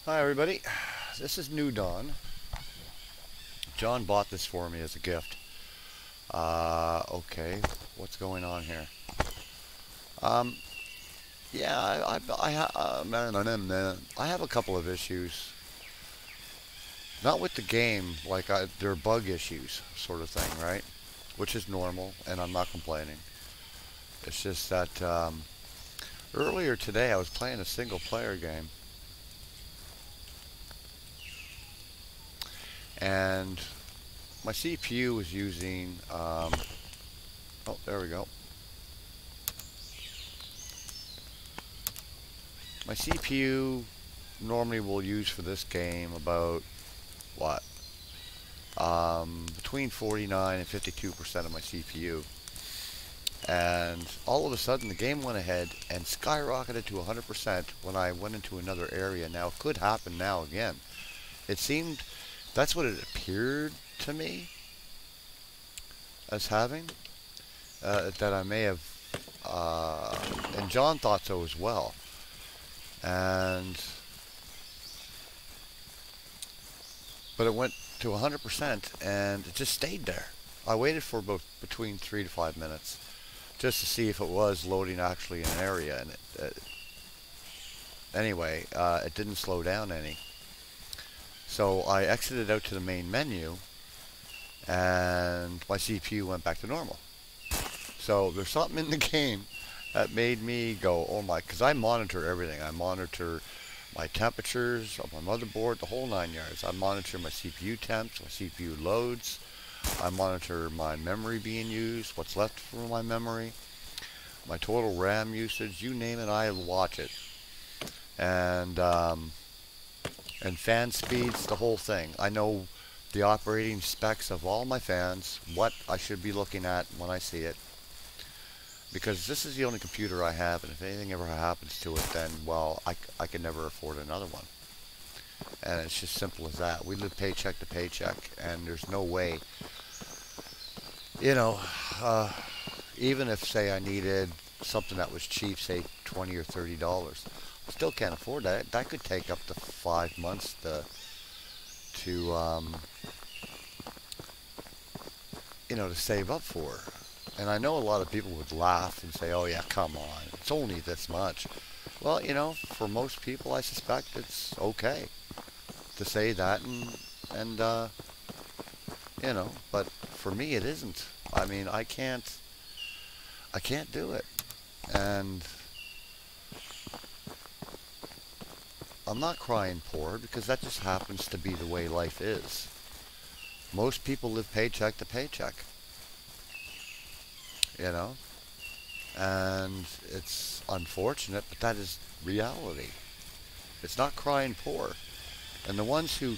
Hi everybody, this is New Dawn. John bought this for me as a gift. Okay, what's going on here? Um, yeah, I have a couple of issues. Not with the game, like they're bug issues, sort of thing, right? Which is normal, and I'm not complaining. It's just that earlier today I was playing a single player game, and my CPU was using, oh, there we go. My CPU normally will use for this game about, what, between 49 and 52% of my CPU. And all of a sudden the game went ahead and skyrocketed to 100% when I went into another area. Now, it could happen now again. It seemed, that's what it appeared to me as having, that I may have, and John thought so as well. But it went to 100% and it just stayed there. I waited for about between 3 to 5 minutes just to see if it was loading actually in an area, and anyway, it didn't slow down any. So I exited out to the main menu and my CPU went back to normal. So there's something in the game that made me go, oh my, because I monitor everything. I monitor my temperatures of my motherboard, the whole 9 yards. I monitor my CPU temps, my CPU loads. I monitor my memory being used, what's left from my memory, my total RAM usage, you name it, I watch it. And fan speeds, the whole thing. I know the operating specs of all my fans, what I should be looking at when I see it. Because this is the only computer I have, and if anything ever happens to it, then, well, I can never afford another one. And it's just simple as that. We live paycheck to paycheck, and there's no way, you know, even if, say, I needed something that was cheap, say $20 or $30, I still can't afford that. That could take up to 5 months to save up for. And I know a lot of people would laugh and say, oh yeah, come on, it's only this much. Well, for most people, I suspect it's okay to say that, but for me it isn't. I mean, I can't do it. And I'm not crying poor, because that just happens to be the way life is. Most people live paycheck to paycheck. And it's unfortunate, but that is reality. It's not crying poor. And the ones who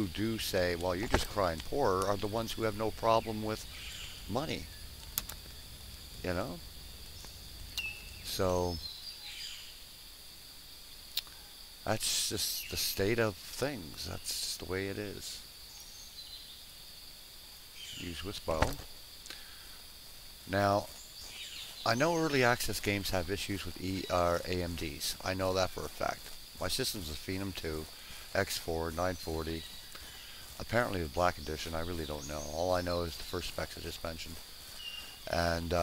do say, well, you're just crying poor, are the ones who have no problem with money. So that's just the state of things. That's just the way it is. Use with bow. Now, I know early access games have issues with AMDs. I know that for a fact. My system's a Phenom 2, X4, 940. Apparently the Black Edition, I really don't know. All I know is the first specs I just mentioned. And,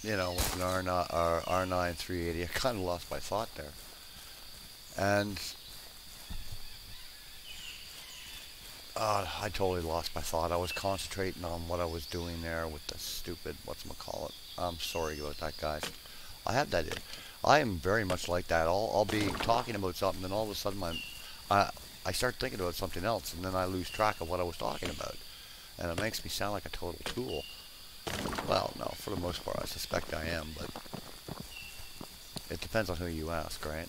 with an R9 380, I kind of lost my thought there. And I totally lost my thought. I was concentrating on what I was doing there with the stupid, whatchamacallit. I'm sorry about that, guys. I have that. I am very much like that. I'll be talking about something, and all of a sudden I start thinking about something else, and then I lose track of what I was talking about. And it makes me sound like a total tool. Well, no, for the most part, I suspect I am, but it depends on who you ask, right?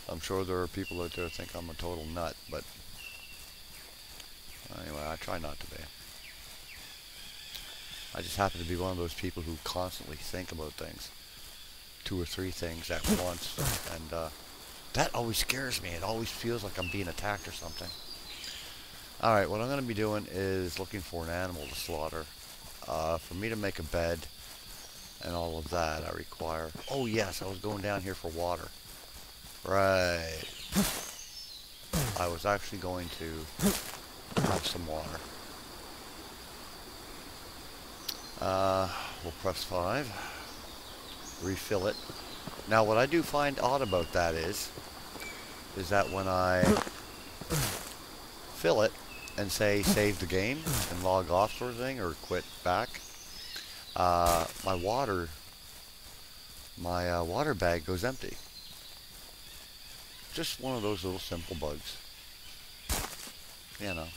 I'm sure there are people out there who think I'm a total nut, but anyway, I try not to be. I just happen to be one of those people who constantly think about things. 2 or 3 things at once, and that always scares me. It always feels like I'm being attacked or something. Alright, what I'm going to be doing is looking for an animal to slaughter. For me to make a bed and all of that, I require... Oh, yes, I was going down here for water. Right. I was actually going to have some water. We'll press 5. Refill it. Now, what I do find odd about that is that when I fill it and say save the game and log off sort of thing, or quit back, my water bag goes empty. Just one of those little simple bugs, you know,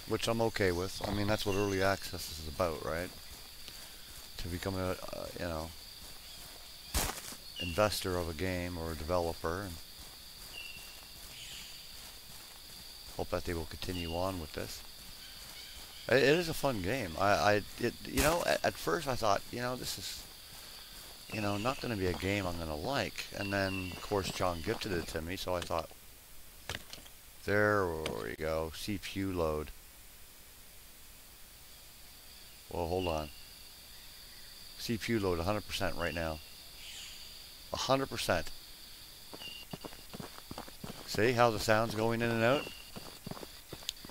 which I'm okay with. I mean, that's what early access is about, right? To become a you know, investor of a game or a developer, and hope that they will continue on with this. It is a fun game. You know, at first I thought, you know, this is, you know, not going to be a game I'm going to like. And then, of course, John gifted it to me, so I thought, there we go, CPU load. Well, hold on. CPU load 100% right now. 100%. See how the sound's going in and out?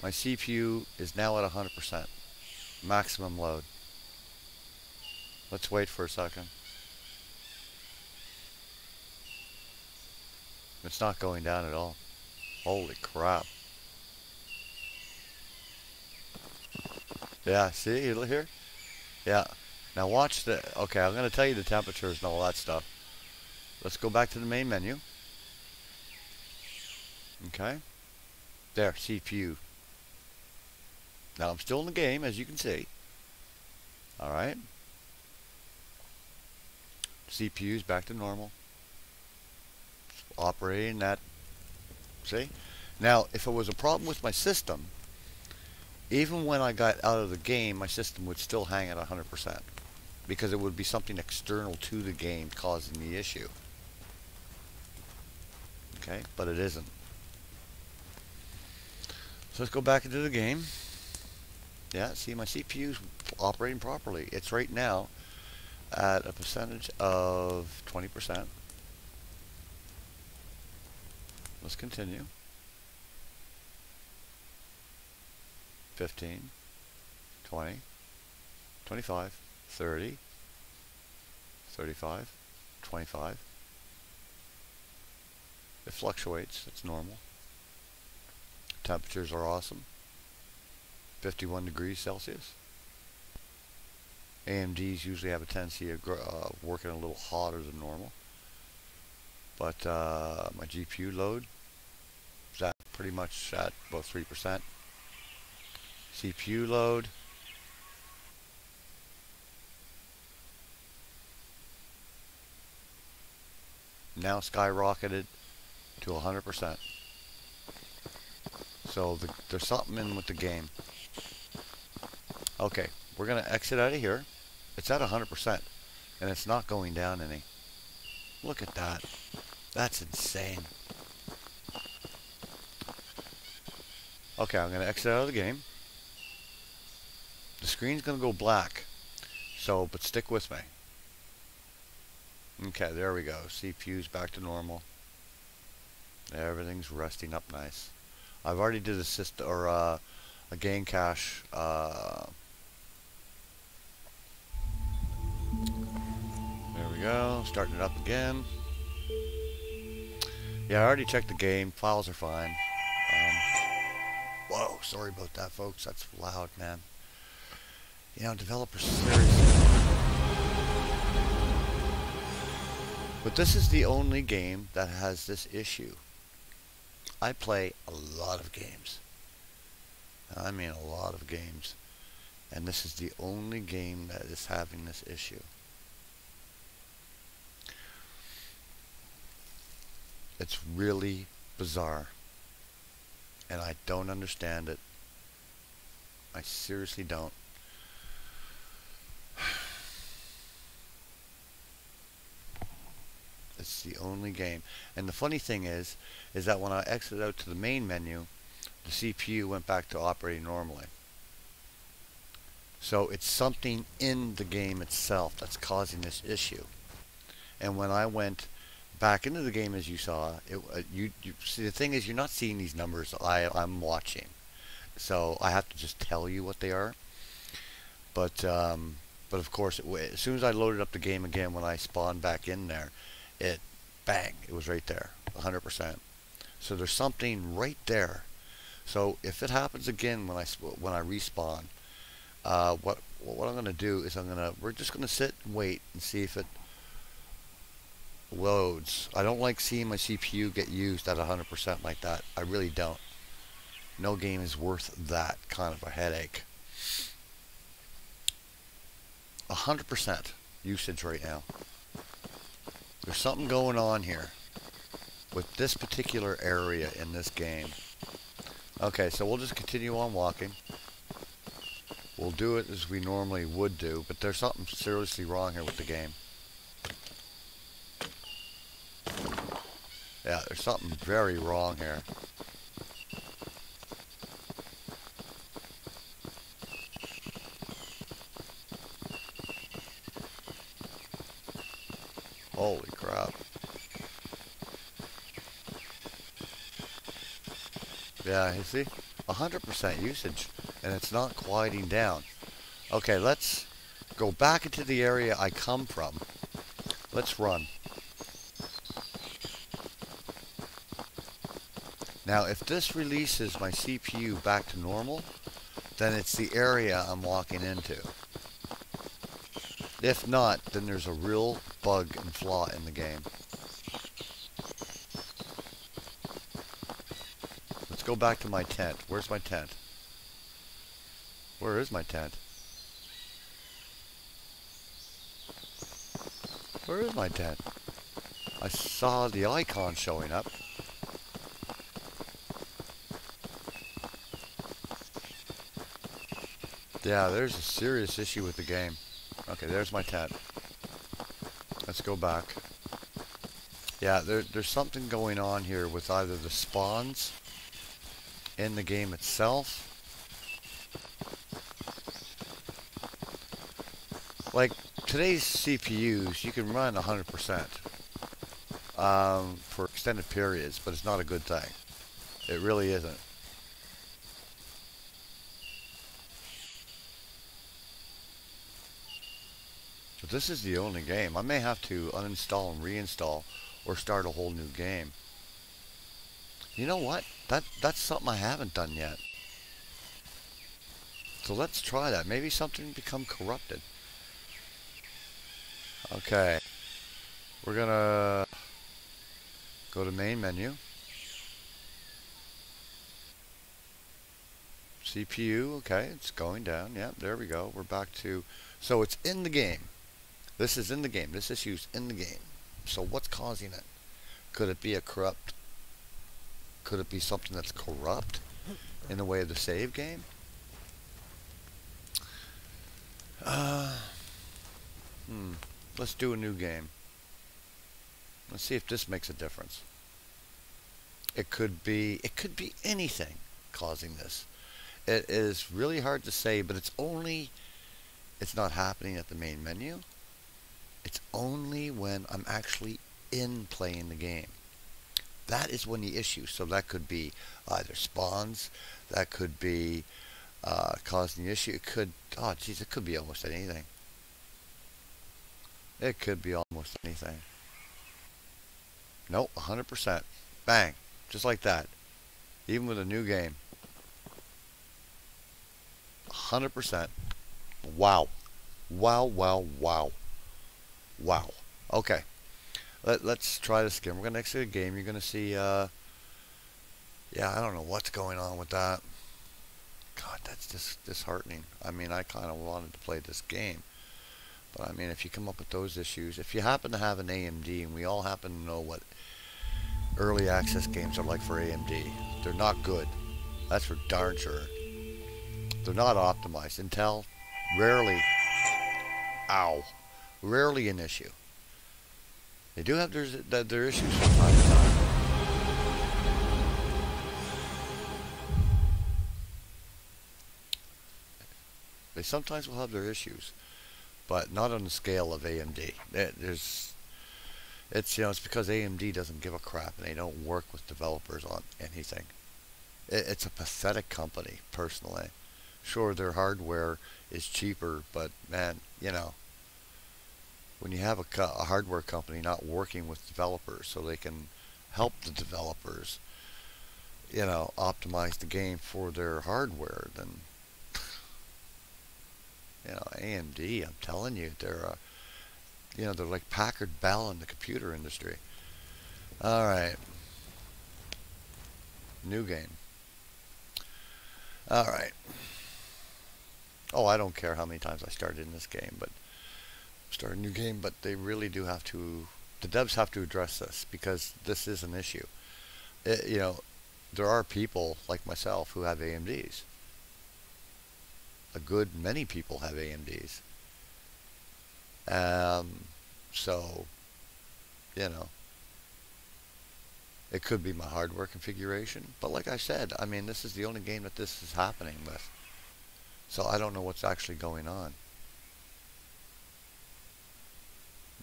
My CPU is now at 100%. Maximum load. Let's wait for a second. It's not going down at all. Holy crap. Yeah, see here? Yeah. Now watch the... Okay, I'm going to tell you the temperatures and all that stuff. Let's go back to the main menu. Okay. There, CPU. Now I'm still in the game, as you can see. Alright. CPU's back to normal. Operating that. See? Now, if it was a problem with my system, even when I got out of the game, my system would still hang at 100%. Because it would be something external to the game causing the issue. Okay? But it isn't. So let's go back into the game. Yeah, see, my CPU's operating properly. It's right now at a percentage of 20%. Let's continue. 15, 20, 25, 30, 35, 25. It fluctuates. It's normal. Temperatures are awesome. 51 degrees Celsius. AMDs usually have a tendency of working a little hotter than normal. But my GPU load is at pretty much at about 3%. CPU load. Now skyrocketed to 100%. So there's something in with the game. Okay, we're going to exit out of here. It's at 100%, and it's not going down any. Look at that. That's insane. Okay, I'm going to exit out of the game. The screen's going to go black, so, but stick with me. Okay, there we go. CPU's back to normal. Everything's resting up nice. I've already did a system or a game cache. There we go. Starting it up again. Yeah, I already checked the game. Files are fine. Whoa, sorry about that, folks. That's loud, man. You know, developers seriously. But this is the only game that has this issue. I play a lot of games. I mean a lot of games. And this is the only game that is having this issue. It's really bizarre. And I don't understand it. I seriously don't. It's the only game. And the funny thing is that when I exited out to the main menu, the CPU went back to operating normally. So it's something in the game itself that's causing this issue. And when I went back into the game, as you saw, you see, the thing is, you're not seeing these numbers I'm watching. So I have to just tell you what they are. But of course, as soon as I loaded up the game again, when I spawned back in there, bang, it was right there, 100%. So there's something right there. So if it happens again when I respawn, what I'm gonna do is we're just gonna sit and wait and see if it loads. I don't like seeing my CPU get used at 100% like that. I really don't. No game is worth that kind of a headache. 100% usage right now. There's something going on here with this particular area in this game. Okay, so we'll just continue on walking. We'll do it as we normally would do, but there's something seriously wrong here with the game. Yeah, there's something very wrong here. Holy crap. Yeah, you see? 100% usage, and it's not quieting down. Okay, let's go back into the area I come from. Let's run. Now, if this releases my CPU back to normal, then it's the area I'm walking into. If not, then there's a real bug and flaw in the game. Let's go back to my tent. Where's my tent? Where is my tent? Where is my tent? I saw the icon showing up. Yeah, there's a serious issue with the game. Okay, there's my tent. Let's go back. Yeah, there's something going on here with either the spawns in the game itself. Like, today's CPUs, you can run 100% for extended periods, but it's not a good thing. It really isn't. But this is the only game. I may have to uninstall and reinstall or start a whole new game. You know what? That's something I haven't done yet. So let's try that. Maybe something become corrupted. Okay. We're gonna go to main menu. CPU, okay, it's going down. Yeah, there we go. We're back to, so it's in the game. This is in the game. This issue's in the game. So what's causing it? Could it be could it be something that's corrupt in the way of the save game? Let's do a new game. Let's see if this makes a difference. It could be anything causing this. It is really hard to say, but it's not happening at the main menu. It's only when I'm actually in playing the game. That is when the issue. So that could be either spawns, that could be causing the issue. It could, oh geez, it could be almost anything. It could be almost anything. Nope, 100%. Bang, just like that. Even with a new game. 100%. Wow. Wow, wow, wow. Wow. Okay. Let's try this again. We're going to exit the game. You're going to see, yeah, I don't know what's going on with that. God, that's just disheartening. I mean, I kind of wanted to play this game. But, I mean, if you come up with those issues, if you happen to have an AMD, and we all happen to know what early access games are like for AMD, they're not good. That's for darn sure. They're not optimized. Intel, rarely, rarely an issue. They do have their issues from time to time. They sometimes will have their issues, but not on the scale of AMD. It's because AMD doesn't give a crap and they don't work with developers on anything. It's a pathetic company, personally. Sure, their hardware is cheaper, but man, when you have a hardware company not working with developers so they can help the developers, optimize the game for their hardware, then AMD, I'm telling you, they're like Packard Bell in the computer industry. All right, new game. All right. Oh, I don't care how many times I started in this game, but start a new game. But they really do have to. The devs have to address this because this is an issue. It, you know, there are people like myself who have AMDs. A good many people have AMDs. Um, so, you know, it could be my hardware configuration. But like I said, I mean, this is the only game that this is happening with. So I don't know what's actually going on.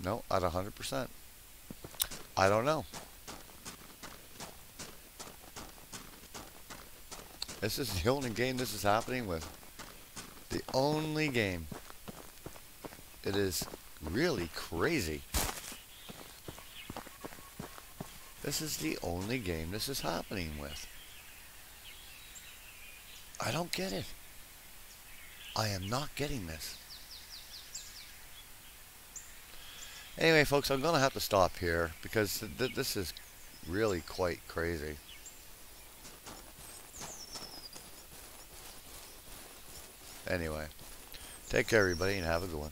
No, at 100%. I don't know. This is the only game this is happening with. The only game. It is really crazy. This is the only game this is happening with. I don't get it. I am not getting this. Anyway, folks, I'm going to have to stop here because this is really quite crazy. Anyway, take care, everybody, and have a good one.